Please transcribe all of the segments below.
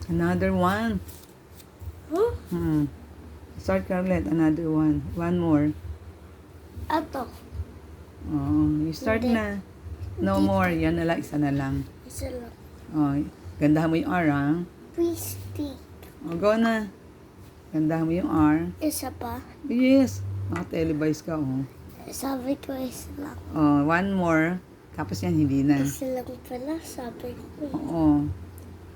Another one. Huh? Start ka ulit. Another one. One more. Ato. Oh, you start Hindi. na. No more. Yan na lang. Isa na lang. Isa lang. Oh, gandahan mo yung R, ha? Please stick. Oh, go na. Gandahan mo yung R. Isa pa. Yes. Televise ka, oh. Sabi ko isa lang. Oh, one more. Tapos yan, hindi na. Isa lang pala. Sabi ko. Oo.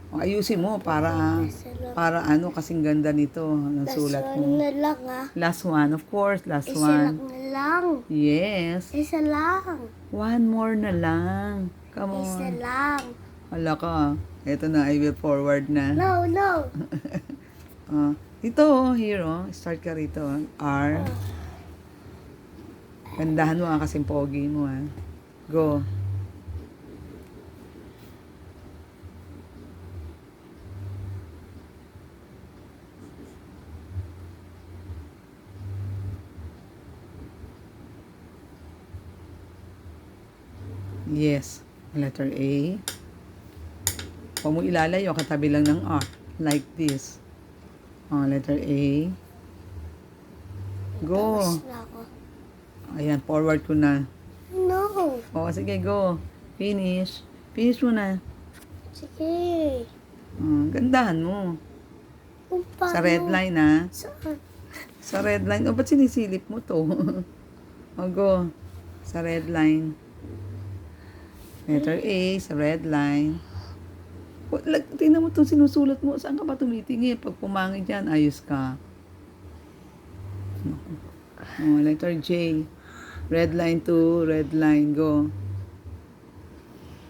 Oh, ayusin mo para Isa lang. ano kasing ganda nito ng Last sulat one mo. na lang ah. Last one, of course. Last Isa lang one. na lang. Yes. Isa lang. One more na lang. Come Isa on. lang. Wala ka. Ito na, I will forward na. No, no. Ito, here, oh. Start ka rito. R. Gandahan mo, kasing pogi mo, ha. Go. Yes. Letter A. Huwag mo ilalayo, katabi lang ng R. Like this. Letter A. Go. Tapos na ako. Ayan, forward ko na. No. Sige, go. Finish. Finish mo na. Sige. Gandahan mo. Kung paano? Sa red line, ha? Saan? Sa red line. Ba't sinisilip mo to? Go. Sa red line. Letter A, sa red line. Tingnan mo itong sinusulat mo. Saan ka ba tumitingin? Pag pumangit yan, ayos ka. Letter J. Red line to red line. Go.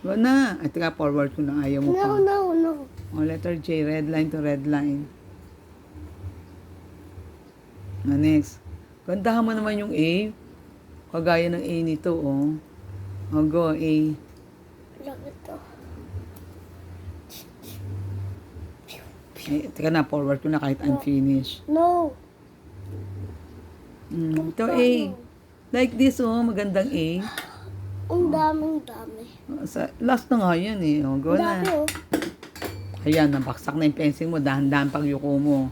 Go na. Ay, teka, forward ko na. Ayaw mo pa. No. Letter J. Red line to red line. Next. Gandahan mo naman yung A. Kagaya ng A nito, oh. Go, A. Lang ito. Ay, teka na, forward ko na kahit unfinished. No. Ito A. Like this, oh. Magandang A. Ang daming dami. Last na nga yan, eh. Go Ang dami na. oh. Ayan, nabaksak na yung pencil mo. Dahan-dahan pag yuko mo.